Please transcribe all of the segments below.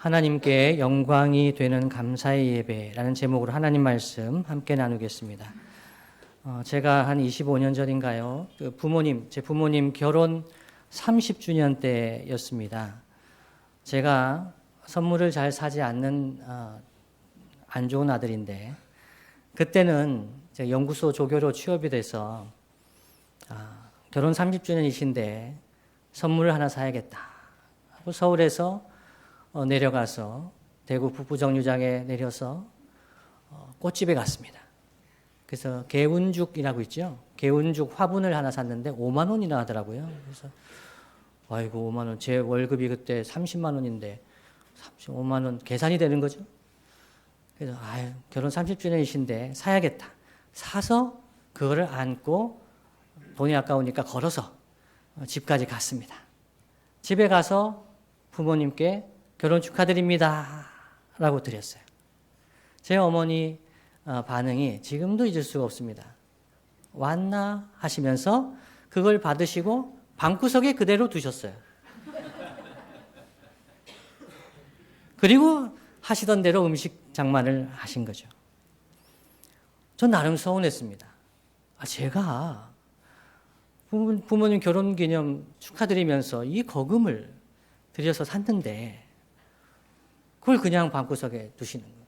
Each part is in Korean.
하나님께 영광이 되는 감사의 예배라는 제목으로 하나님 말씀 함께 나누겠습니다. 제가 한 25년 전인가요? 제 부모님 결혼 30주년 때였습니다. 제가 선물을 잘 사지 않는 안 좋은 아들인데 그때는 제가 연구소 조교로 취업이 돼서 결혼 30주년이신데 선물을 하나 사야겠다 하고 서울에서 내려가서 대구 북부정류장에 내려서 꽃집에 갔습니다. 그래서 개운죽이라고 있죠. 개운죽 화분을 하나 샀는데 5만 원이나 하더라고요. 그래서 아이고 5만 원, 제 월급이 그때 30만 원인데 35만 원 계산이 되는 거죠. 그래서 결혼 30주년이신데 사야겠다. 사서 그거를 안고 돈이 아까우니까 걸어서 집까지 갔습니다. 집에 가서 부모님께 결혼 축하드립니다 라고 드렸어요. 제 어머니 반응이 지금도 잊을 수가 없습니다. 왔나 하시면서 그걸 받으시고 방구석에 그대로 두셨어요. 그리고 하시던 대로 음식 장만을 하신 거죠. 전 나름 서운했습니다. 제가 부모님 결혼기념 축하드리면서 이 거금을 드려서 샀는데 그걸 그냥 방구석에 두시는 거예요.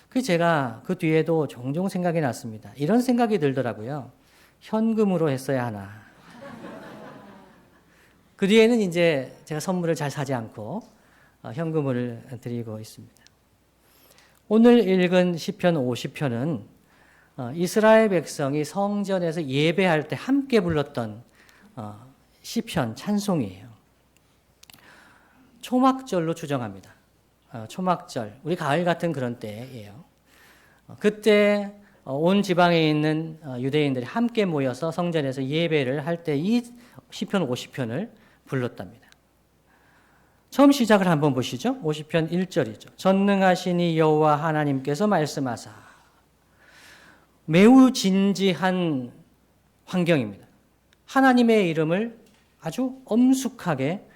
그래서 제가 그 뒤에도 종종 생각이 났습니다. 이런 생각이 들더라고요. 현금으로 했어야 하나. 그 뒤에는 이제 제가 선물을 잘 사지 않고 현금을 드리고 있습니다. 오늘 읽은 시편 50편은 이스라엘 백성이 성전에서 예배할 때 함께 불렀던 시편 찬송이에요. 초막절로 추정합니다. 초막절, 우리 가을 같은 그런 때예요. 그때 온 지방에 있는 유대인들이 함께 모여서 성전에서 예배를 할 때 이 시편 50편을 불렀답니다. 처음 시작을 한번 보시죠. 50편 1절이죠. 전능하신 이 여호와 하나님께서 말씀하사. 매우 진지한 환경입니다. 하나님의 이름을 아주 엄숙하게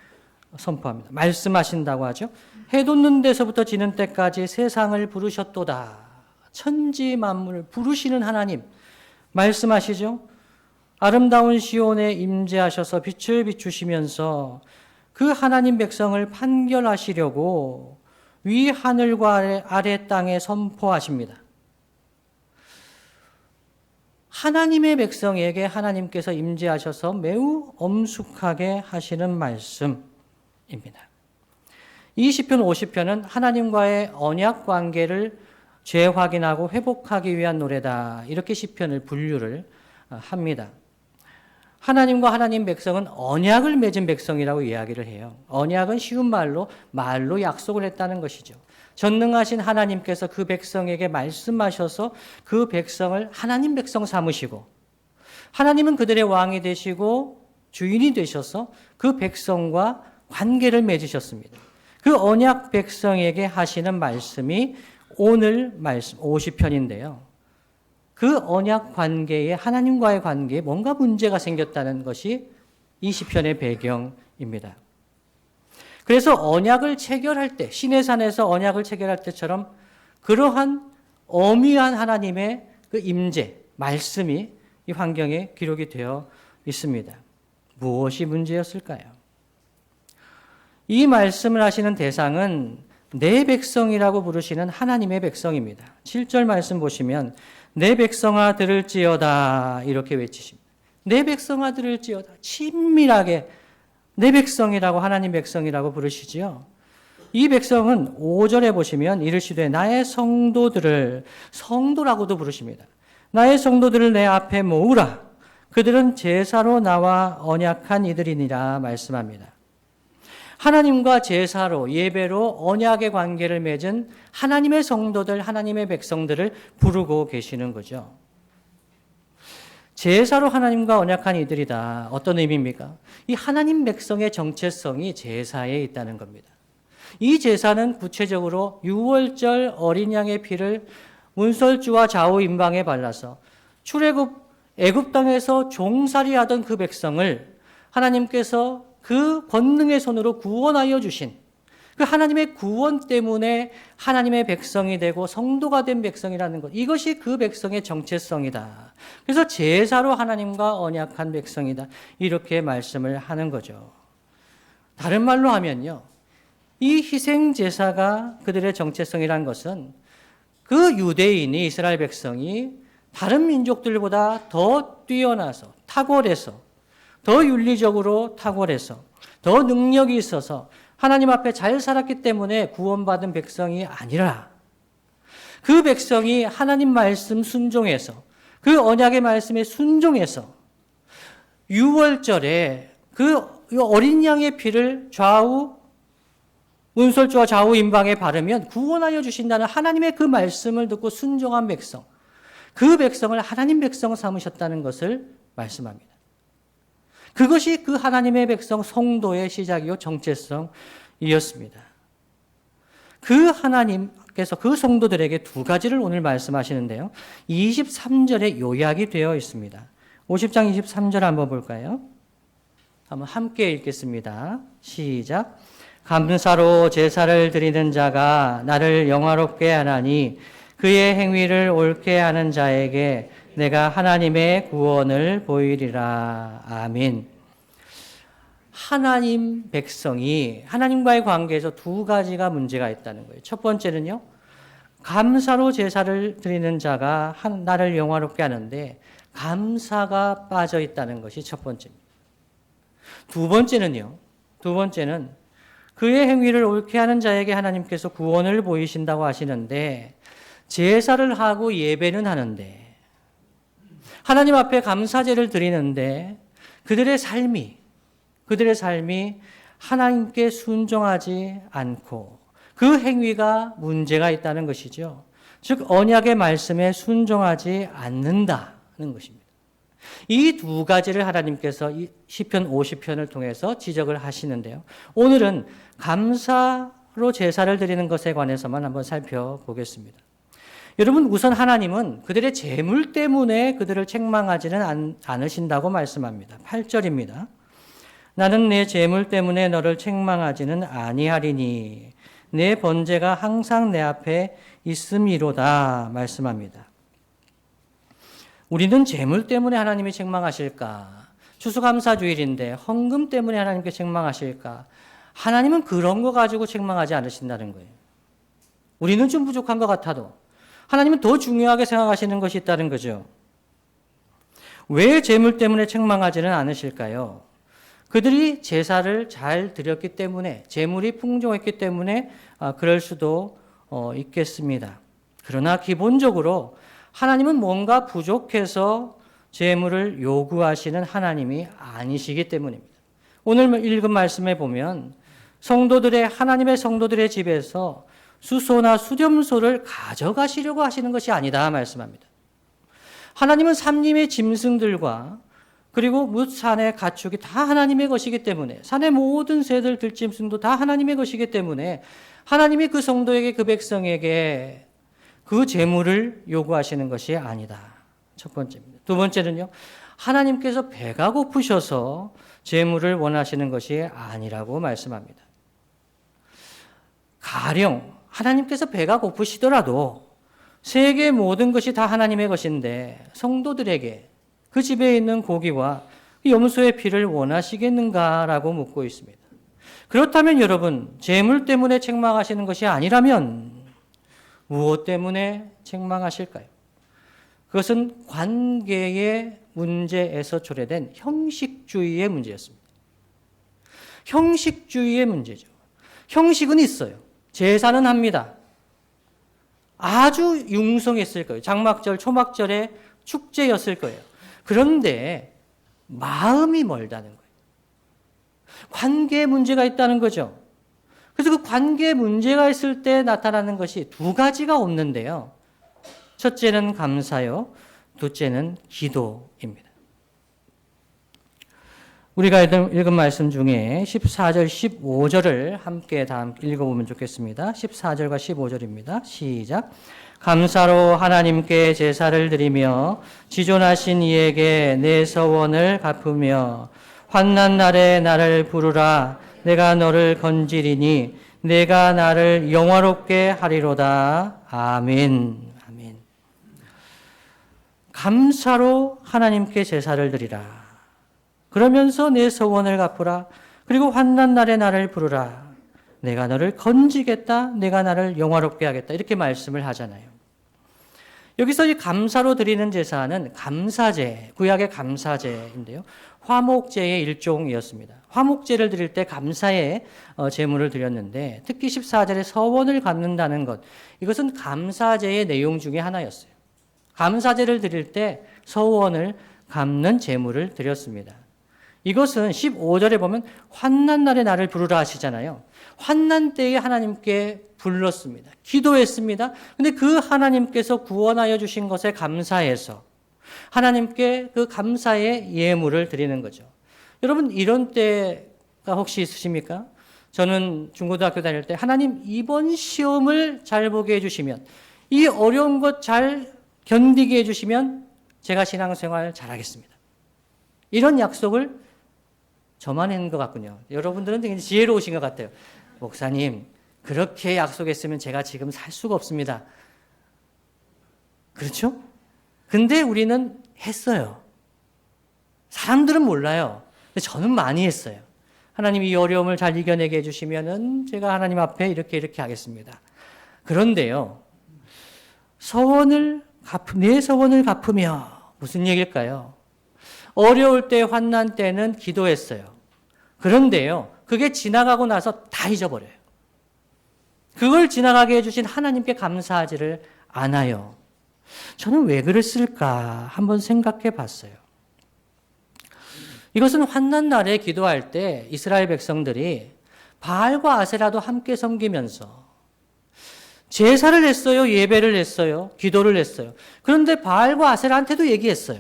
선포합니다. 말씀하신다고 하죠. 해 돋는 데서부터 지는 때까지 세상을 부르셨도다. 천지 만물을 부르시는 하나님 말씀하시죠. 아름다운 시온에 임재하셔서 빛을 비추시면서 그 하나님 백성을 판결하시려고 위 하늘과 아래 땅에 선포하십니다. 하나님의 백성에게 하나님께서 임재하셔서 매우 엄숙하게 하시는 말씀입니다. 이 시편 50편은 하나님과의 언약 관계를 재확인하고 회복하기 위한 노래다. 이렇게 시편을 분류를 합니다. 하나님과 하나님 백성은 언약을 맺은 백성이라고 이야기를 해요. 언약은 쉬운 말로 약속을 했다는 것이죠. 전능하신 하나님께서 그 백성에게 말씀하셔서 그 백성을 하나님 백성 삼으시고 하나님은 그들의 왕이 되시고 주인이 되셔서 그 백성과 관계를 맺으셨습니다. 그 언약 백성에게 하시는 말씀이 오늘 말씀 50편인데요. 그 언약 관계에 하나님과의 관계에 뭔가 문제가 생겼다는 것이 이 시편의 배경입니다. 그래서 언약을 체결할 때 시내산에서 언약을 체결할 때처럼 그러한 엄위한 하나님의 그 임재, 말씀이 이 환경에 기록이 되어 있습니다. 무엇이 문제였을까요? 이 말씀을 하시는 대상은 내 백성이라고 부르시는 하나님의 백성입니다. 7절 말씀 보시면 내 백성아 들을지어다 이렇게 외치십니다. 내 백성아 들을지어다. 친밀하게 내 백성이라고 하나님 백성이라고 부르시지요. 이 백성은 5절에 보시면 이르시되 나의 성도들을 성도라고도 부르십니다. 나의 성도들을 내 앞에 모으라. 그들은 제사로 나와 언약한 이들이니라 말씀합니다. 하나님과 제사로 예배로 언약의 관계를 맺은 하나님의 성도들, 하나님의 백성들을 부르고 계시는 거죠. 제사로 하나님과 언약한 이들이다. 어떤 의미입니까? 이 하나님 백성의 정체성이 제사에 있다는 겁니다. 이 제사는 구체적으로 유월절 어린 양의 피를 문설주와 좌우 임방에 발라서 애굽 땅에서 종살이하던 그 백성을 하나님께서 그 권능의 손으로 구원하여 주신 그 하나님의 구원 때문에 하나님의 백성이 되고 성도가 된 백성이라는 것. 이것이 그 백성의 정체성이다. 그래서 제사로 하나님과 언약한 백성이다. 이렇게 말씀을 하는 거죠. 다른 말로 하면요. 이 희생 제사가 그들의 정체성이라는 것은 그 유대인이 이스라엘 백성이 다른 민족들보다 더 뛰어나서 탁월해서 더 윤리적으로 탁월해서 더 능력이 있어서 하나님 앞에 잘 살았기 때문에 구원받은 백성이 아니라 그 백성이 하나님 말씀 순종해서 그 언약의 말씀에 순종해서 유월절에 그 어린 양의 피를 좌우 운솔주와 좌우 임방에 바르면 구원하여 주신다는 하나님의 그 말씀을 듣고 순종한 백성, 그 백성을 하나님 백성 삼으셨다는 것을 말씀합니다. 그것이 그 하나님의 백성 성도의 시작이요 정체성이었습니다. 그 하나님께서 그 성도들에게 두 가지를 오늘 말씀하시는데요. 23절에 요약이 되어 있습니다. 50장 23절 한번 볼까요? 한번 함께 읽겠습니다. 시작. 감사로 제사를 드리는 자가 나를 영화롭게 하나니 그의 행위를 옳게 하는 자에게 내가 하나님의 구원을 보이리라. 아멘. 하나님 백성이 하나님과의 관계에서 두 가지가 문제가 있다는 거예요. 첫 번째는요. 감사로 제사를 드리는 자가 나를 영화롭게 하는데 감사가 빠져 있다는 것이 첫 번째입니다. 두 번째는 그의 행위를 옳게 하는 자에게 하나님께서 구원을 보이신다고 하시는데 제사를 하고 예배는 하는데 하나님 앞에 감사제를 드리는데 그들의 삶이 하나님께 순종하지 않고 그 행위가 문제가 있다는 것이죠. 즉 언약의 말씀에 순종하지 않는다는 것입니다. 이 두 가지를 하나님께서 시편 50편을 통해서 지적을 하시는데요. 오늘은 감사로 제사를 드리는 것에 관해서만 한번 살펴보겠습니다. 여러분, 우선 하나님은 그들의 재물 때문에 그들을 책망하지는 않으신다고 말씀합니다. 8절입니다. 나는 내 재물 때문에 너를 책망하지는 아니하리니 내 번제가 항상 내 앞에 있음이로다 말씀합니다. 우리는 재물 때문에 하나님이 책망하실까? 추수감사주일인데 헌금 때문에 하나님께 책망하실까? 하나님은 그런 거 가지고 책망하지 않으신다는 거예요. 우리는 좀 부족한 것 같아도 하나님은 더 중요하게 생각하시는 것이 있다는 거죠. 왜 재물 때문에 책망하지는 않으실까요? 그들이 제사를 잘 드렸기 때문에, 재물이 풍족했기 때문에 그럴 수도 있겠습니다. 그러나 기본적으로 하나님은 뭔가 부족해서 재물을 요구하시는 하나님이 아니시기 때문입니다. 오늘 읽은 말씀에 보면 하나님의 성도들의 집에서 수소나 수렴소를 가져가시려고 하시는 것이 아니다 말씀합니다. 하나님은 산림의 짐승들과 그리고 뭇산의 가축이 다 하나님의 것이기 때문에 산의 모든 새들 들짐승도 다 하나님의 것이기 때문에 하나님이 그 성도에게 그 백성에게 그 재물을 요구하시는 것이 아니다. 첫 번째입니다. 두 번째는요. 하나님께서 배가 고프셔서 재물을 원하시는 것이 아니라고 말씀합니다. 가령 하나님께서 배가 고프시더라도 세계 모든 것이 다 하나님의 것인데 성도들에게 그 집에 있는 고기와 염소의 피를 원하시겠는가라고 묻고 있습니다. 그렇다면 여러분, 재물 때문에 책망하시는 것이 아니라면 무엇 때문에 책망하실까요? 그것은 관계의 문제에서 초래된 형식주의의 문제였습니다. 형식주의의 문제죠. 형식은 있어요. 제사는 합니다. 아주 융성했을 거예요. 장막절, 초막절의 축제였을 거예요. 그런데 마음이 멀다는 거예요. 관계에 문제가 있다는 거죠. 그래서 그 관계에 문제가 있을 때 나타나는 것이 두 가지가 없는데요. 첫째는 감사요. 둘째는 기도입니다. 우리가 읽은 말씀 중에 14절, 15절을 함께 다 읽어보면 좋겠습니다. 14절과 15절입니다. 시작. 감사로 하나님께 제사를 드리며 지존하신 이에게 내 서원을 갚으며 환난 날에 나를 부르라. 내가 너를 건지리니 내가 나를 영화롭게 하리로다. 아멘. 아멘. 감사로 하나님께 제사를 드리라. 그러면서 내 소원을 갚으라. 그리고 환난 날에 나를 부르라. 내가 너를 건지겠다. 내가 나를 영화롭게 하겠다. 이렇게 말씀을 하잖아요. 여기서 이 감사로 드리는 제사는 감사제, 구약의 감사제인데요. 화목제의 일종이었습니다. 화목제를 드릴 때 감사의 제물을 드렸는데 특히 14절에 서원을 갚는다는 것, 이것은 감사제의 내용 중에 하나였어요. 감사제를 드릴 때 서원을 갚는 제물을 드렸습니다. 이것은 15절에 보면 환난 날에 나를 부르라 하시잖아요. 환난 때에 하나님께 불렀습니다. 기도했습니다. 근데 그 하나님께서 구원하여 주신 것에 감사해서 하나님께 그 감사의 예물을 드리는 거죠. 여러분 이런 때가 혹시 있으십니까? 저는 중고등학교 다닐 때 하나님 이번 시험을 잘 보게 해주시면 이 어려운 것 잘 견디게 해주시면 제가 신앙생활 잘하겠습니다. 이런 약속을 저만 했는 것 같군요. 여러분들은 되게 지혜로우신 것 같아요. 목사님 그렇게 약속했으면 제가 지금 살 수가 없습니다. 그렇죠? 근데 우리는 했어요. 사람들은 몰라요. 근데 저는 많이 했어요. 하나님 이 어려움을 잘 이겨내게 해주시면은 제가 하나님 앞에 이렇게 하겠습니다. 그런데요, 내 서원을 갚으며 무슨 얘기일까요? 어려울 때, 환난 때는 기도했어요. 그런데요, 그게 지나가고 나서 다 잊어버려요. 그걸 지나가게 해주신 하나님께 감사하지를 않아요. 저는 왜 그랬을까 한번 생각해 봤어요. 이것은 환난 날에 기도할 때 이스라엘 백성들이 바알과 아세라도 함께 섬기면서 제사를 했어요, 예배를 했어요, 기도를 했어요. 그런데 바알과 아세라한테도 얘기했어요.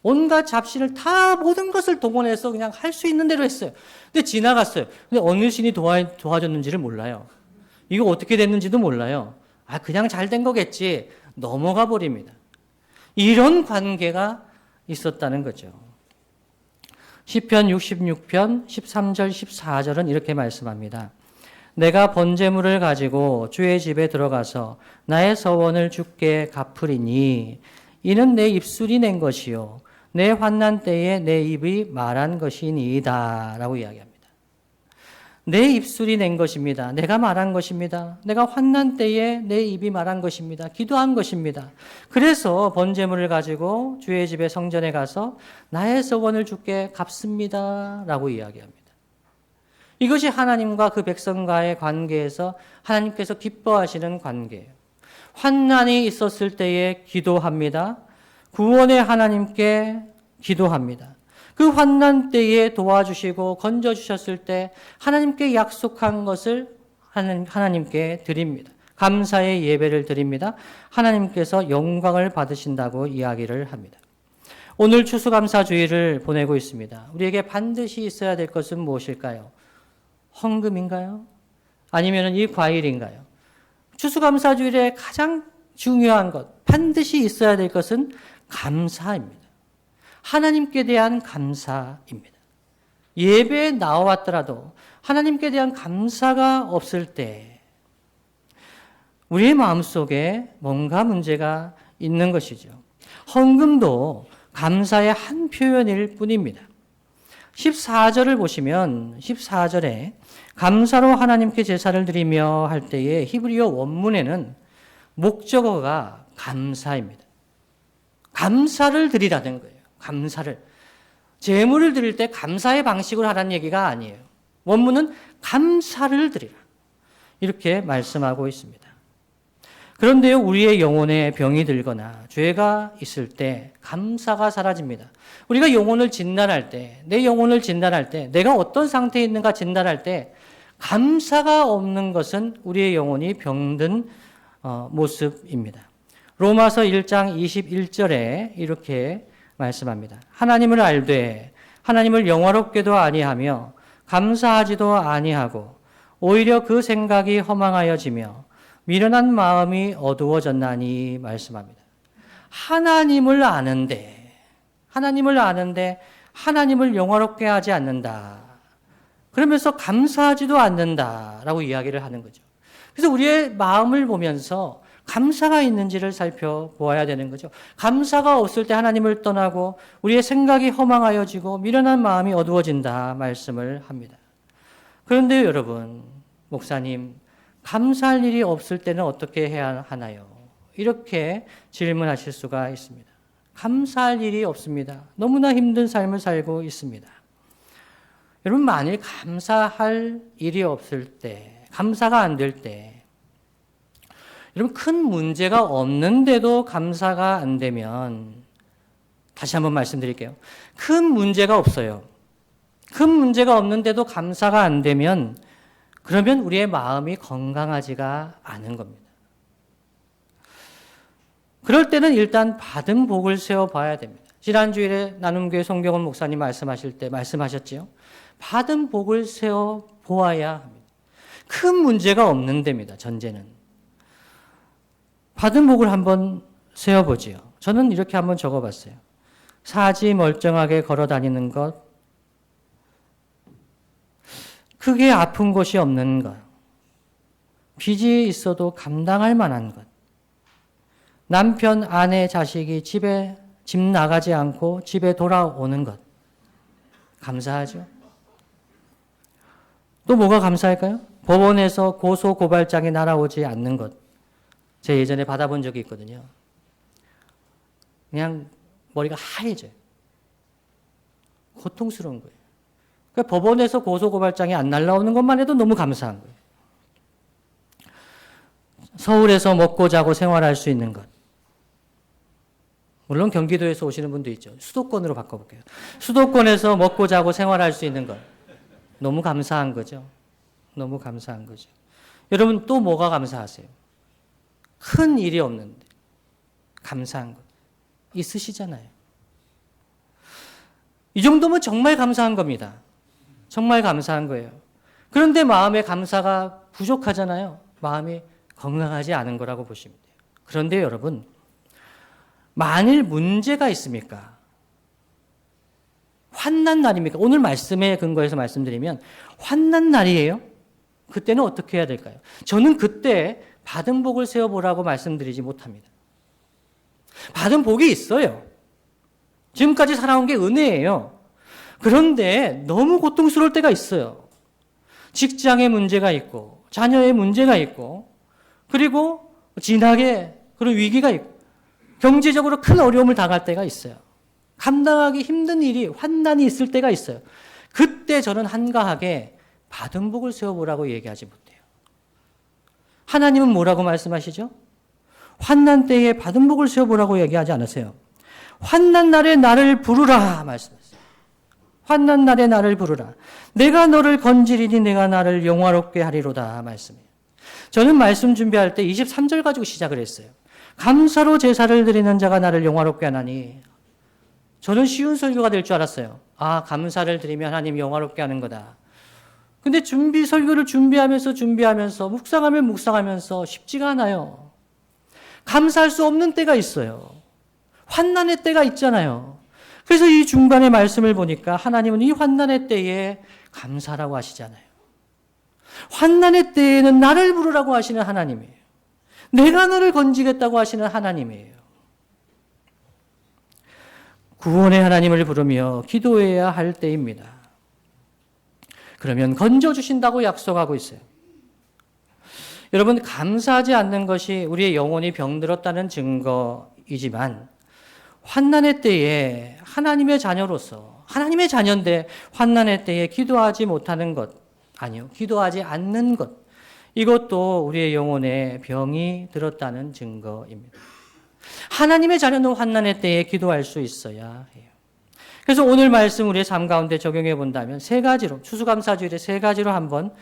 온갖 잡신을 다 모든 것을 동원해서 그냥 할 수 있는 대로 했어요. 근데 지나갔어요. 근데 어느 신이 도와줬는지를 몰라요. 이거 어떻게 됐는지도 몰라요. 그냥 잘 된 거겠지. 넘어가 버립니다. 이런 관계가 있었다는 거죠. 시편 66편 13절 14절은 이렇게 말씀합니다. 내가 번제물을 가지고 주의 집에 들어가서 나의 서원을 주께 갚으리니 이는 내 입술이 낸 것이요 내 환난 때에 내 입이 말한 것이니이다 라고 이야기합니다. 내 입술이 낸 것입니다. 내가 말한 것입니다. 내가 환난 때에 내 입이 말한 것입니다. 기도한 것입니다. 그래서 번제물을 가지고 주의 집에 성전에 가서 나의 서원을 주께 갚습니다 라고 이야기합니다. 이것이 하나님과 그 백성과의 관계에서 하나님께서 기뻐하시는 관계예요. 환난이 있었을 때에 기도합니다. 구원의 하나님께 기도합니다. 그 환난 때에 도와주시고 건져주셨을 때 하나님께 약속한 것을 하나님께 드립니다. 감사의 예배를 드립니다. 하나님께서 영광을 받으신다고 이야기를 합니다. 오늘 추수감사주의를 보내고 있습니다. 우리에게 반드시 있어야 될 것은 무엇일까요? 헌금인가요? 아니면 이 과일인가요? 추수감사주일에 가장 중요한 것, 반드시 있어야 될 것은 감사입니다. 하나님께 대한 감사입니다. 예배에 나와왔더라도 하나님께 대한 감사가 없을 때 우리의 마음속에 뭔가 문제가 있는 것이죠. 헌금도 감사의 한 표현일 뿐입니다. 14절을 보시면 14절에 감사로 하나님께 제사를 드리며 할 때에 히브리어 원문에는 목적어가 감사입니다. 감사를 드리라는 거예요. 감사를. 제물을 드릴 때 감사의 방식으로 하라는 얘기가 아니에요. 원문은 감사를 드리라. 이렇게 말씀하고 있습니다. 그런데요, 우리의 영혼에 병이 들거나 죄가 있을 때 감사가 사라집니다. 우리가 영혼을 진단할 때, 내 영혼을 진단할 때, 내가 어떤 상태에 있는가 진단할 때 감사가 없는 것은 우리의 영혼이 병든 모습입니다. 로마서 1장 21절에 이렇게 말씀합니다. 하나님을 알되 하나님을 영화롭게도 아니하며 감사하지도 아니하고 오히려 그 생각이 허망하여지며 미련한 마음이 어두워졌나니 말씀합니다. 하나님을 아는데 하나님을 영화롭게 하지 않는다. 그러면서 감사하지도 않는다라고 이야기를 하는 거죠. 그래서 우리의 마음을 보면서 감사가 있는지를 살펴보아야 되는 거죠. 감사가 없을 때 하나님을 떠나고 우리의 생각이 허망하여지고 미련한 마음이 어두워진다 말씀을 합니다. 그런데 여러분, 목사님, 감사할 일이 없을 때는 어떻게 해야 하나요? 이렇게 질문하실 수가 있습니다. 감사할 일이 없습니다. 너무나 힘든 삶을 살고 있습니다. 여러분, 만일 감사할 일이 없을 때, 감사가 안 될 때, 여러분, 큰 문제가 없는데도 감사가 안 되면, 다시 한번 말씀드릴게요. 큰 문제가 없어요. 큰 문제가 없는데도 감사가 안 되면, 그러면 우리의 마음이 건강하지가 않은 겁니다. 그럴 때는 일단 받은 복을 세워봐야 됩니다. 지난주일에 나눔교회 송경원 목사님 말씀하실 때 말씀하셨지요. 받은 복을 세워보아야 합니다. 큰 문제가 없는 데입니다. 전제는. 받은 복을 한번 세워보지요. 저는 이렇게 한번 적어봤어요. 사지 멀쩡하게 걸어다니는 것, 크게 아픈 곳이 없는 것, 빚이 있어도 감당할 만한 것, 남편, 아내, 자식이 집 나가지 않고 집에 돌아오는 것. 감사하죠? 또 뭐가 감사할까요? 법원에서 고소 고발장이 날아오지 않는 것. 제가 예전에 받아본 적이 있거든요. 그냥 머리가 하얘져요. 고통스러운 거예요. 그러니까 법원에서 고소 고발장이 안 날아오는 것만 해도 너무 감사한 거예요. 서울에서 먹고 자고 생활할 수 있는 것. 물론 경기도에서 오시는 분도 있죠. 수도권으로 바꿔볼게요. 수도권에서 먹고 자고 생활할 수 있는 것. 너무 감사한 거죠. 너무 감사한 거죠. 여러분 또 뭐가 감사하세요? 큰 일이 없는데 감사한 것 있으시잖아요. 이 정도면 정말 감사한 겁니다. 정말 감사한 거예요. 그런데 마음의 감사가 부족하잖아요. 마음이 건강하지 않은 거라고 보시면 돼요. 그런데 여러분, 만일 문제가 있습니까? 환난 날입니까? 오늘 말씀에 근거해서 말씀드리면 환난 날이에요? 그때는 어떻게 해야 될까요? 저는 그때 받은 복을 세워보라고 말씀드리지 못합니다. 받은 복이 있어요. 지금까지 살아온 게 은혜예요. 그런데 너무 고통스러울 때가 있어요. 직장에 문제가 있고 자녀의 문제가 있고 그리고 진하게 그런 위기가 있고 경제적으로 큰 어려움을 당할 때가 있어요. 감당하기 힘든 일이 환난이 있을 때가 있어요. 그때 저는 한가하게 받은 복을 세워보라고 얘기하지 못해요. 하나님은 뭐라고 말씀하시죠? 환난 때에 받은 복을 세워보라고 얘기하지 않으세요. 환난 날에 나를 부르라 말씀하세요. 환난 날에 나를 부르라. 내가 너를 건지리니 내가 나를 영화롭게 하리로다 말씀이에요. 저는 말씀 준비할 때 23절 가지고 시작을 했어요. 감사로 제사를 드리는 자가 나를 영화롭게 하나니. 저는 쉬운 설교가 될 줄 알았어요. 아, 감사를 드리면 하나님 영화롭게 하는 거다. 근데 설교를 준비하면서 묵상하면서 쉽지가 않아요. 감사할 수 없는 때가 있어요. 환난의 때가 있잖아요. 그래서 이 중간의 말씀을 보니까 하나님은 이 환난의 때에 감사라고 하시잖아요. 환난의 때에는 나를 부르라고 하시는 하나님이에요. 내가 너를 건지겠다고 하시는 하나님이에요. 구원의 하나님을 부르며 기도해야 할 때입니다. 그러면 건져주신다고 약속하고 있어요. 여러분, 감사하지 않는 것이 우리의 영혼이 병들었다는 증거이지만 환난의 때에 하나님의 자녀로서 하나님의 자녀인데 환난의 때에 기도하지 못하는 것, 아니요, 기도하지 않는 것, 이것도 우리의 영혼에 병이 들었다는 증거입니다. 하나님의 자녀는 환난의 때에 기도할 수 있어야 해요. 그래서 오늘 말씀 우리의 삶 가운데 적용해 본다면 세 가지로, 추수감사주일에 세 가지로 한번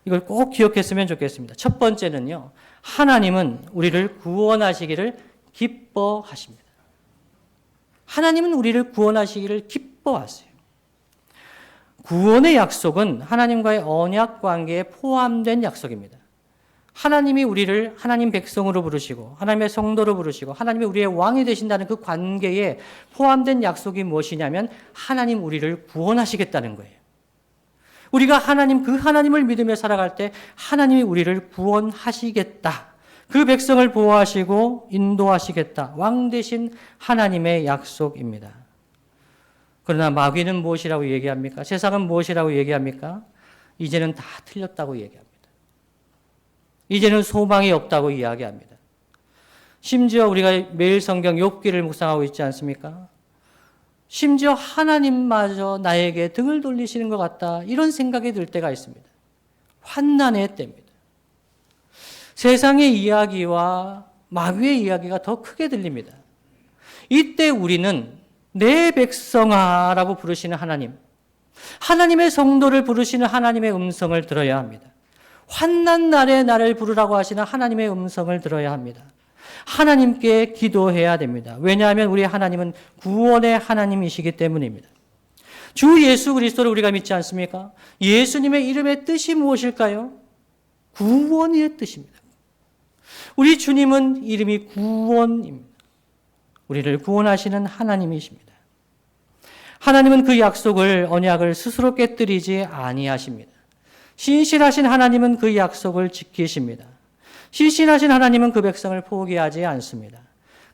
이걸 꼭 기억했으면 좋겠습니다. 첫 번째는요, 하나님은 우리를 구원하시기를 기뻐하십니다. 하나님은 우리를 구원하시기를 기뻐하세요. 구원의 약속은 하나님과의 언약 관계에 포함된 약속입니다. 하나님이 우리를 하나님 백성으로 부르시고 하나님의 성도로 부르시고 하나님이 우리의 왕이 되신다는 그 관계에 포함된 약속이 무엇이냐면 하나님 우리를 구원하시겠다는 거예요. 우리가 그 하나님을 믿으며 살아갈 때 하나님이 우리를 구원하시겠다. 그 백성을 보호하시고 인도하시겠다. 왕 되신 하나님의 약속입니다. 그러나 마귀는 무엇이라고 얘기합니까? 세상은 무엇이라고 얘기합니까? 이제는 다 틀렸다고 얘기합니다. 이제는 소망이 없다고 이야기합니다. 심지어 우리가 매일 성경 욥기를 묵상하고 있지 않습니까? 심지어 하나님마저 나에게 등을 돌리시는 것 같다. 이런 생각이 들 때가 있습니다. 환난의 때입니다. 세상의 이야기와 마귀의 이야기가 더 크게 들립니다. 이때 우리는 내 백성아라고 부르시는 하나님, 하나님의 성도를 부르시는 하나님의 음성을 들어야 합니다. 환난 날에 나를 부르라고 하시는 하나님의 음성을 들어야 합니다. 하나님께 기도해야 됩니다. 왜냐하면 우리 하나님은 구원의 하나님이시기 때문입니다. 주 예수 그리스도를 우리가 믿지 않습니까? 예수님의 이름의 뜻이 무엇일까요? 구원의 뜻입니다. 우리 주님은 이름이 구원입니다. 우리를 구원하시는 하나님이십니다. 하나님은 그 약속을, 언약을 스스로 깨뜨리지 아니하십니다. 신실하신 하나님은 그 약속을 지키십니다. 신실하신 하나님은 그 백성을 포기하지 않습니다.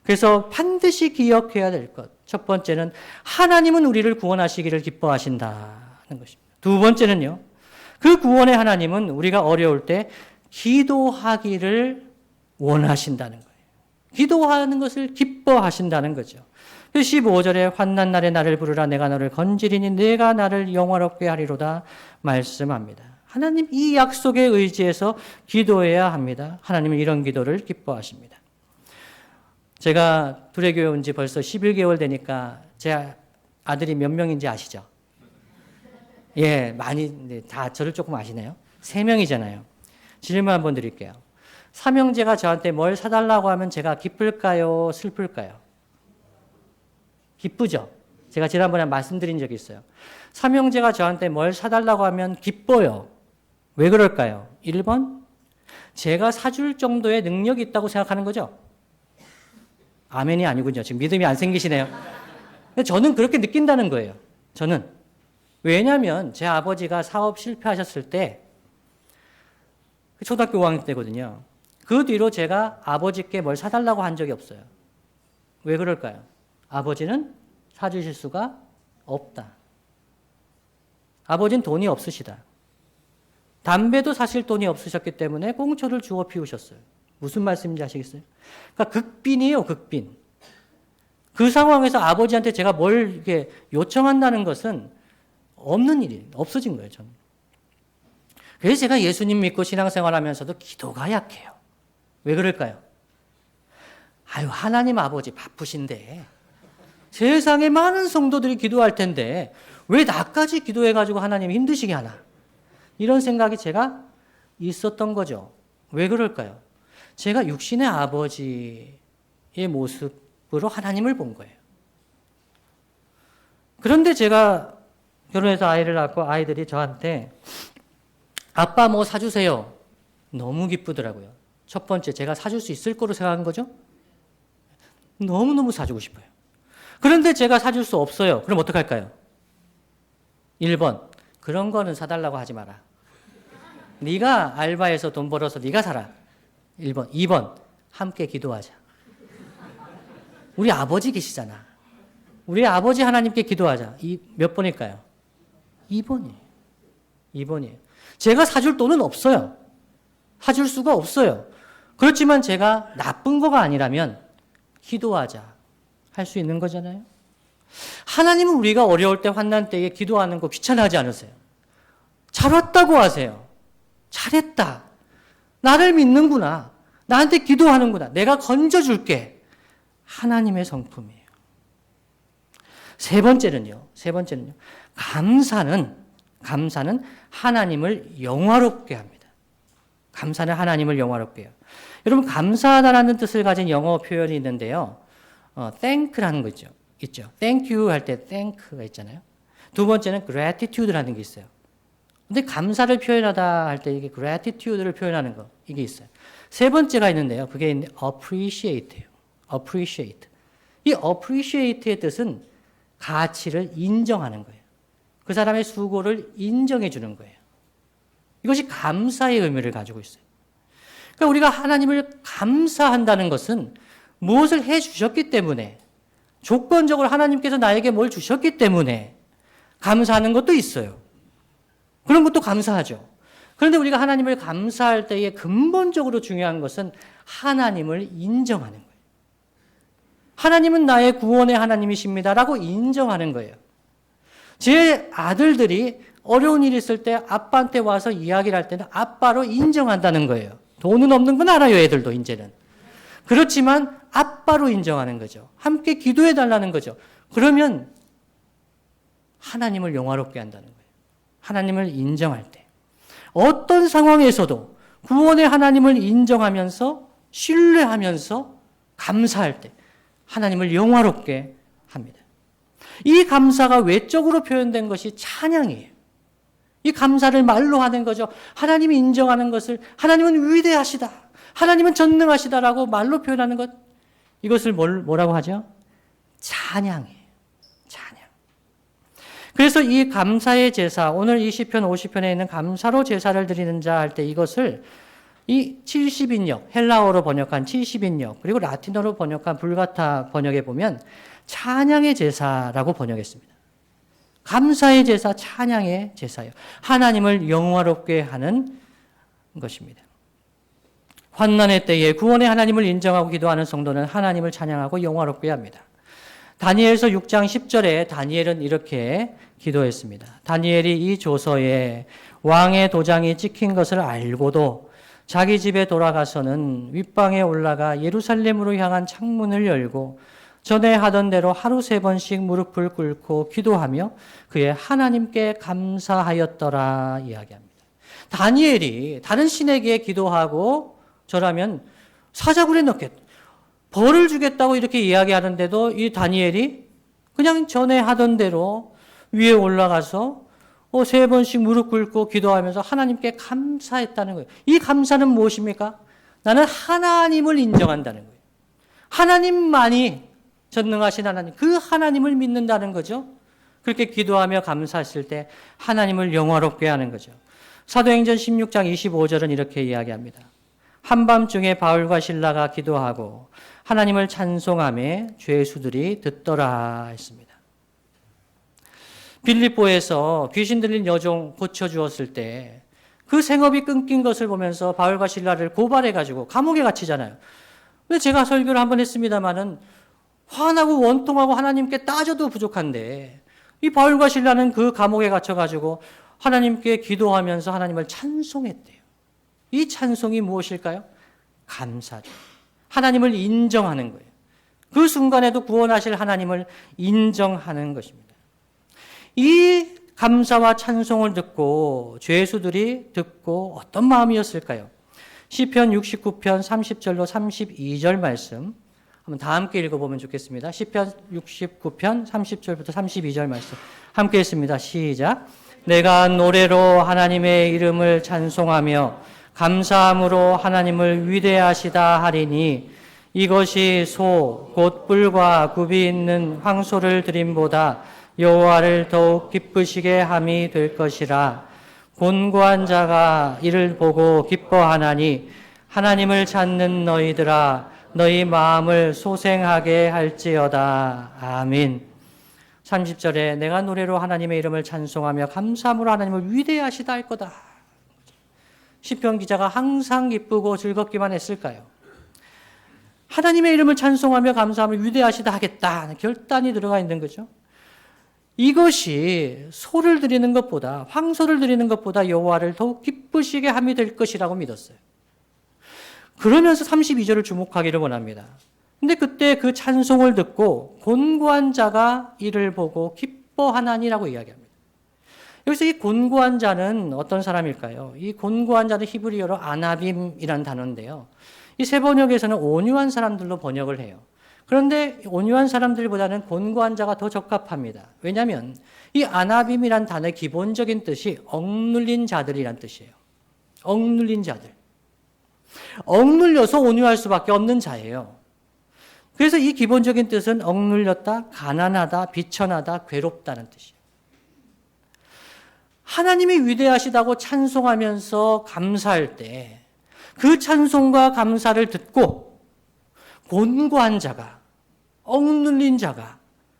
그래서 반드시 기억해야 될 것. 첫 번째는 하나님은 우리를 구원하시기를 기뻐하신다는 것입니다. 두 번째는요, 그 구원의 하나님은 우리가 어려울 때 기도하기를 원하신다는 거예요. 기도하는 것을 기뻐하신다는 거죠. 15절에 환난 날에 나를 부르라 내가 너를 건지리니 내가 나를 영화롭게 하리로다 말씀합니다. 하나님 이 약속에 의지해서 기도해야 합니다. 하나님은 이런 기도를 기뻐하십니다. 제가 두레교회 온 지 벌써 11개월 되니까 제 아들이 몇 명인지 아시죠? 예, 많이 다 저를 조금 아시네요. 3명이잖아요. 질문 한번 드릴게요. 삼형제가 저한테 뭘 사달라고 하면 제가 기쁠까요? 슬플까요? 기쁘죠? 제가 지난번에 말씀드린 적이 있어요. 삼형제가 저한테 뭘 사달라고 하면 기뻐요. 왜 그럴까요? 1번, 제가 사줄 정도의 능력이 있다고 생각하는 거죠? 아멘이 아니군요. 지금 믿음이 안 생기시네요. 근데 저는 그렇게 느낀다는 거예요. 저는. 왜냐하면 제 아버지가 사업 실패하셨을 때 초등학교 5학년 때거든요. 그 뒤로 제가 아버지께 뭘 사달라고 한 적이 없어요. 왜 그럴까요? 아버지는 사주실 수가 없다. 아버지는 돈이 없으시다. 담배도 사실 돈이 없으셨기 때문에 꽁초를 주워 피우셨어요. 무슨 말씀인지 아시겠어요? 그러니까 극빈이에요, 극빈. 그 상황에서 아버지한테 제가 뭘 이렇게 요청한다는 것은 없는 일이 없어진 거예요, 저는. 그래서 제가 예수님 믿고 신앙생활하면서도 기도가 약해요. 왜 그럴까요? 아유, 하나님 아버지 바쁘신데 세상에 많은 성도들이 기도할 텐데 왜 나까지 기도해가지고 하나님이 힘드시게 하나? 이런 생각이 제가 있었던 거죠. 왜 그럴까요? 제가 육신의 아버지의 모습으로 하나님을 본 거예요. 그런데 제가 결혼해서 아이를 낳고 아이들이 저한테 아빠 뭐 사주세요. 너무 기쁘더라고요. 첫 번째, 제가 사줄 수 있을 거로 생각한 거죠. 너무너무 사주고 싶어요. 그런데 제가 사줄 수 없어요. 그럼 어떡할까요? 1번, 그런 거는 사달라고 하지 마라. 네가 알바해서 돈 벌어서 네가 사라. 1번. 2번, 함께 기도하자. 우리 아버지 계시잖아. 우리 아버지 하나님께 기도하자. 몇 번일까요? 2번이에요. 2번이에요. 제가 사줄 돈은 없어요. 사줄 수가 없어요. 그렇지만 제가 나쁜 거가 아니라면 기도하자 할 수 있는 거잖아요. 하나님은 우리가 어려울 때 환난 때에 기도하는 거 귀찮아하지 않으세요. 잘 왔다고 하세요. 잘했다. 나를 믿는구나. 나한테 기도하는구나. 내가 건져줄게. 하나님의 성품이에요. 세 번째는요. 감사는 하나님을 영화롭게 합니다. 감사는 하나님을 영화롭게 해요. 여러분, 감사하다라는 뜻을 가진 영어 표현이 있는데요. thank라는 거 있죠. thank you 할 때 thank가 있잖아요. 두 번째는 gratitude라는 게 있어요. 근데 감사를 표현하다 할 때 이게 gratitude를 표현하는 거, 이게 있어요. 세 번째가 있는데요. 그게 appreciate예요. appreciate. 이 appreciate의 뜻은 가치를 인정하는 거예요. 그 사람의 수고를 인정해 주는 거예요. 이것이 감사의 의미를 가지고 있어요. 그러니까 우리가 하나님을 감사한다는 것은 무엇을 해 주셨기 때문에, 조건적으로 하나님께서 나에게 뭘 주셨기 때문에 감사하는 것도 있어요. 그런 것도 감사하죠. 그런데 우리가 하나님을 감사할 때에 근본적으로 중요한 것은 하나님을 인정하는 거예요. 하나님은 나의 구원의 하나님이십니다라고 인정하는 거예요. 제 아들들이 어려운 일이 있을 때 아빠한테 와서 이야기를 할 때는 아빠로 인정한다는 거예요. 돈은 없는 건 알아요, 애들도 이제는. 그렇지만 아빠로 인정하는 거죠. 함께 기도해 달라는 거죠. 그러면 하나님을 영화롭게 한다는 거예요. 하나님을 인정할 때. 어떤 상황에서도 구원의 하나님을 인정하면서 신뢰하면서 감사할 때 하나님을 영화롭게 합니다. 이 감사가 외적으로 표현된 것이 찬양이에요. 이 감사를 말로 하는 거죠. 하나님이 인정하는 것을 하나님은 위대하시다. 하나님은 전능하시다라고 말로 표현하는 것. 이것을 뭐라고 하죠? 찬양이에요. 찬양. 그래서 이 감사의 제사, 오늘 이 시편 50편에 있는 감사로 제사를 드리는 자 할 때 이것을 이 70인역, 헬라어로 번역한 70인역, 그리고 라틴어로 번역한 불가타 번역에 보면 찬양의 제사라고 번역했습니다. 감사의 제사, 찬양의 제사예요. 하나님을 영화롭게 하는 것입니다. 환난의 때에 구원의 하나님을 인정하고 기도하는 성도는 하나님을 찬양하고 영화롭게 합니다. 다니엘서 6장 10절에 다니엘은 이렇게 기도했습니다. 다니엘이 이 조서에 왕의 도장이 찍힌 것을 알고도 자기 집에 돌아가서는 윗방에 올라가 예루살렘으로 향한 창문을 열고 전에 하던 대로 하루 3번씩 무릎을 꿇고 기도하며 그의 하나님께 감사하였더라 이야기합니다. 다니엘이 다른 신에게 기도하고 절하면 사자굴에 넣겠다. 벌을 주겠다고 이렇게 이야기하는데도 이 다니엘이 그냥 전에 하던 대로 위에 올라가서 3번씩 무릎 꿇고 기도하면서 하나님께 감사했다는 거예요. 이 감사는 무엇입니까? 나는 하나님을 인정한다는 거예요. 하나님만이 전능하신 하나님, 그 하나님을 믿는다는 거죠. 그렇게 기도하며 감사했을 때 하나님을 영화롭게 하는 거죠. 사도행전 16장 25절은 이렇게 이야기합니다. 한밤중에 바울과 실라가 기도하고 하나님을 찬송하며 죄수들이 듣더라 했습니다. 빌립보에서 귀신 들린 여종 고쳐주었을 때 그 생업이 끊긴 것을 보면서 바울과 실라를 고발해가지고 감옥에 갇히잖아요. 근데 제가 설교를 한번 했습니다마는 화나고 원통하고 하나님께 따져도 부족한데 이 바울과 실라는 그 감옥에 갇혀가지고 하나님께 기도하면서 하나님을 찬송했대요. 이 찬송이 무엇일까요? 감사죠. 하나님을 인정하는 거예요. 그 순간에도 구원하실 하나님을 인정하는 것입니다. 이 감사와 찬송을 듣고 죄수들이 듣고 어떤 마음이었을까요? 시편 69편 30절로 32절 말씀 한번 다 함께 읽어보면 좋겠습니다. 시편 69편 30절부터 32절 말씀 함께 읽습니다. 시작. 내가 노래로 하나님의 이름을 찬송하며 감사함으로 하나님을 위대하시다 하리니 이것이 소 곧 뿔과 굽이 있는 황소를 드림보다 여호와를 더욱 기쁘시게 함이 될 것이라. 곤고한 자가 이를 보고 기뻐하나니 하나님을 찾는 너희들아 너희 마음을 소생하게 할지어다. 아멘. 30절에 내가 노래로 하나님의 이름을 찬송하며 감사함으로 하나님을 위대하시다 할 거다. 시편 기자가 항상 기쁘고 즐겁기만 했을까요? 하나님의 이름을 찬송하며 감사하며 위대하시다 하겠다. 결단이 들어가 있는 거죠. 이것이 소를 드리는 것보다 황소를 드리는 것보다 여호와를 더욱 기쁘시게 함이 될 것이라고 믿었어요. 그러면서 32절을 주목하기를 원합니다. 근데 그때 그 찬송을 듣고 곤고한 자가 이를 보고 기뻐하나니라고 이야기합니다. 여기서 이 곤고한 자는 어떤 사람일까요? 이 곤고한 자는 히브리어로 아나빔이라는 단어인데요. 이 세 번역에서는 온유한 사람들로 번역을 해요. 그런데 온유한 사람들보다는 곤고한 자가 더 적합합니다. 왜냐하면 이 아나빔이란 단어의 기본적인 뜻이 억눌린 자들이란 뜻이에요. 억눌린 자들. 억눌려서 온유할 수밖에 없는 자예요. 그래서 이 기본적인 뜻은 억눌렸다, 가난하다, 비천하다, 괴롭다는 뜻이에요. 하나님이 위대하시다고 찬송하면서 감사할 때 그 찬송과 감사를 듣고 곤고한 자가, 억눌린 자가,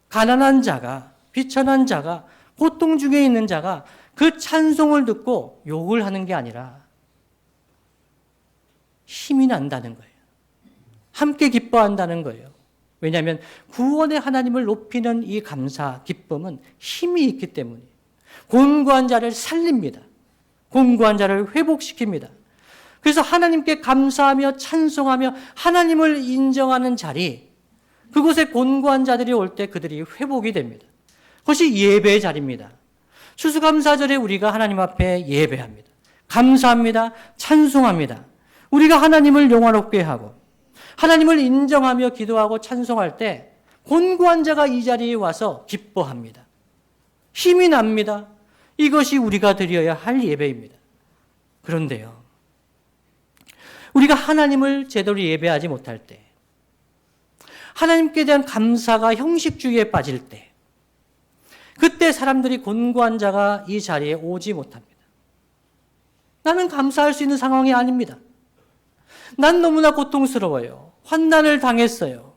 가난한 자가, 비천한 자가, 고통 중에 있는 자가 그 찬송을 듣고 욕을 하는 게 아니라 힘이 난다는 거예요. 함께 기뻐한다는 거예요. 왜냐하면 구원의 하나님을 높이는 이 감사, 기쁨은 힘이 있기 때문이에요. 곤고한 자를 살립니다. 곤고한 자를 회복시킵니다. 그래서 하나님께 감사하며 찬송하며 하나님을 인정하는 자리, 그곳에 곤고한 자들이 올 때 그들이 회복이 됩니다. 그것이 예배의 자리입니다. 추수감사절에 우리가 하나님 앞에 예배합니다. 감사합니다. 찬송합니다. 우리가 하나님을 영화롭게 하고 하나님을 인정하며 기도하고 찬송할 때 곤고한 자가 이 자리에 와서 기뻐합니다. 힘이 납니다. 이것이 우리가 드려야 할 예배입니다. 그런데요, 우리가 하나님을 제대로 예배하지 못할 때, 하나님께 대한 감사가 형식주의에 빠질 때, 그때 사람들이 곤고한 자가 이 자리에 오지 못합니다. 나는 감사할 수 있는 상황이 아닙니다. 난 너무나 고통스러워요. 환난을 당했어요.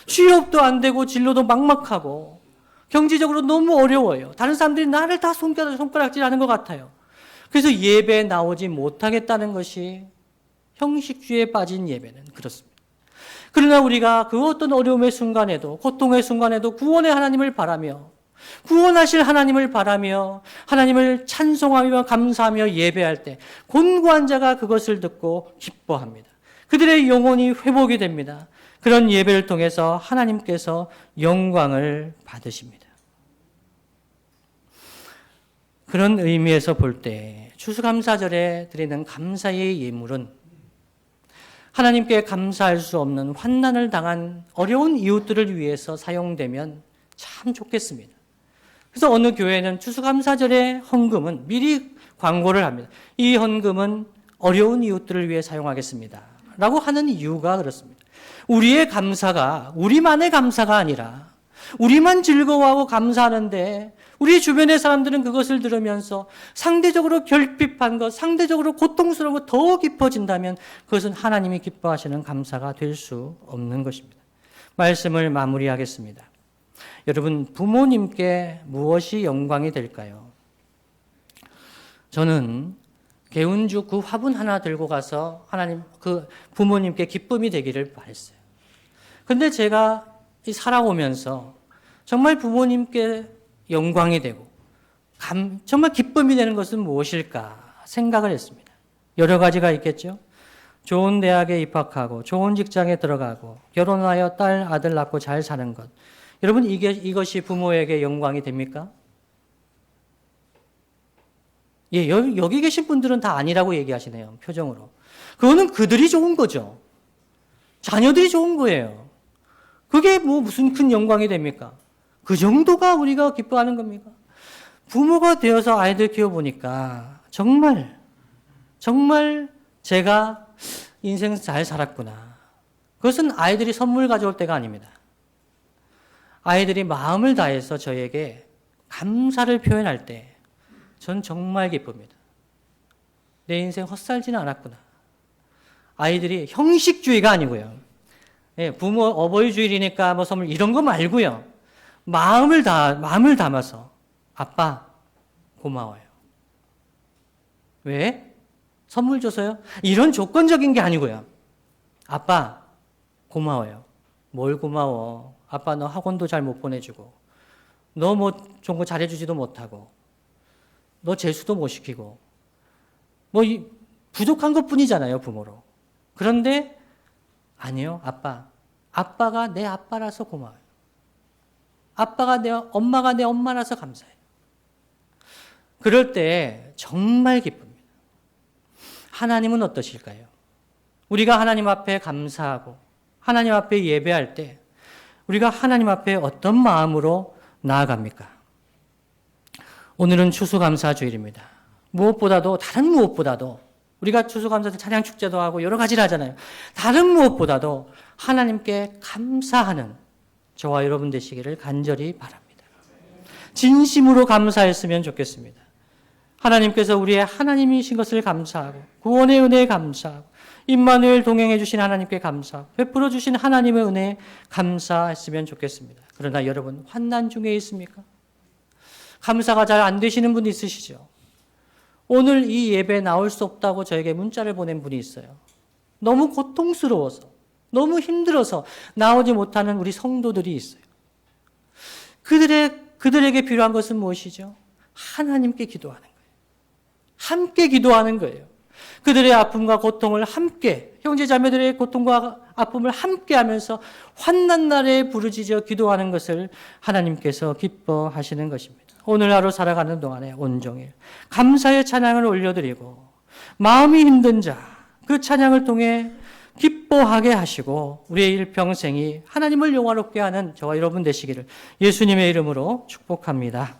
취업도 안 되고 진로도 막막하고 경제적으로 너무 어려워요. 다른 사람들이 나를 다 손가락질하는 것 같아요. 그래서 예배에 나오지 못하겠다는 것이 형식주의에 빠진 예배는 그렇습니다. 그러나 우리가 그 어떤 어려움의 순간에도, 고통의 순간에도 구원의 하나님을 바라며, 구원하실 하나님을 바라며 하나님을 찬송하며 감사하며 예배할 때 곤고한 자가 그것을 듣고 기뻐합니다. 그들의 영혼이 회복이 됩니다. 그런 예배를 통해서 하나님께서 영광을 받으십니다. 그런 의미에서 볼 때 추수감사절에 드리는 감사의 예물은 하나님께 감사할 수 없는 환난을 당한 어려운 이웃들을 위해서 사용되면 참 좋겠습니다. 그래서 어느 교회는 추수감사절의 헌금은 미리 광고를 합니다. 이 헌금은 어려운 이웃들을 위해 사용하겠습니다 라고 하는 이유가 그렇습니다. 우리의 감사가 우리만의 감사가 아니라 우리만 즐거워하고 감사하는데 우리 주변의 사람들은 그것을 들으면서 상대적으로 결핍한 것, 상대적으로 고통스러운 것 더 깊어진다면 그것은 하나님이 기뻐하시는 감사가 될 수 없는 것입니다. 말씀을 마무리하겠습니다. 여러분, 부모님께 무엇이 영광이 될까요? 저는 개운죽 그 화분 하나 들고 가서 하나님, 그 부모님께 기쁨이 되기를 바랬어요. 근데 제가 살아오면서 정말 부모님께 영광이 되고 정말 기쁨이 되는 것은 무엇일까 생각을 했습니다. 여러 가지가 있겠죠. 좋은 대학에 입학하고 좋은 직장에 들어가고 결혼하여 딸, 아들 낳고 잘 사는 것. 여러분, 이것이 부모에게 영광이 됩니까? 예, 여기 계신 분들은 다 아니라고 얘기하시네요. 표정으로. 그거는 그들이 좋은 거죠. 자녀들이 좋은 거예요. 그게 무슨 큰 영광이 됩니까? 그 정도가 우리가 기뻐하는 겁니까? 부모가 되어서 아이들 키워보니까 정말 제가 인생 잘 살았구나. 그것은 아이들이 선물 가져올 때가 아닙니다. 아이들이 마음을 다해서 저에게 감사를 표현할 때 전 정말 기쁩니다. 내 인생 헛살지는 않았구나. 아이들이 형식주의가 아니고요. 예, 부모 어버이 주일이니까 뭐 선물 이런 거 말고요. 마음을 담아서 아빠 고마워요. 왜? 선물 줘서요? 이런 조건적인 게 아니고요. 아빠 고마워요. 뭘 고마워? 아빠 너 학원도 잘 못 보내주고 너 뭐 좋은 거 잘해주지도 못하고 너 재수도 못 시키고 뭐 부족한 것뿐이잖아요, 부모로. 그런데 아니요, 아빠가 내 아빠라서 고마워요. 엄마가 내 엄마라서 감사해요. 그럴 때 정말 기쁩니다. 하나님은 어떠실까요? 우리가 하나님 앞에 감사하고 하나님 앞에 예배할 때 우리가 하나님 앞에 어떤 마음으로 나아갑니까? 오늘은 추수감사주일입니다. 다른 무엇보다도 우리가 추수감사절 찬양 축제도 하고 여러 가지를 하잖아요. 다른 무엇보다도 하나님께 감사하는 저와 여러분 되시기를 간절히 바랍니다. 진심으로 감사했으면 좋겠습니다. 하나님께서 우리의 하나님이신 것을 감사하고 구원의 은혜에 감사하고 임마누엘 동행해 주신 하나님께 감사하고 베풀어 주신 하나님의 은혜에 감사했으면 좋겠습니다. 그러나 여러분 환난 중에 있습니까? 감사가 잘 안 되시는 분 있으시죠? 오늘 이 예배에 나올 수 없다고 저에게 문자를 보낸 분이 있어요. 너무 고통스러워서, 너무 힘들어서 나오지 못하는 우리 성도들이 있어요. 그들에게 필요한 것은 무엇이죠? 하나님께 기도하는 거예요. 함께 기도하는 거예요. 그들의 아픔과 고통을 함께, 형제자매들의 고통과 아픔을 함께 하면서 환난 날에 부르짖어 기도하는 것을 하나님께서 기뻐하시는 것입니다. 오늘 하루 살아가는 동안에 온종일 감사의 찬양을 올려드리고 마음이 힘든 자, 그 찬양을 통해 기뻐하게 하시고 우리의 일평생이 하나님을 영화롭게 하는 저와 여러분 되시기를 예수님의 이름으로 축복합니다.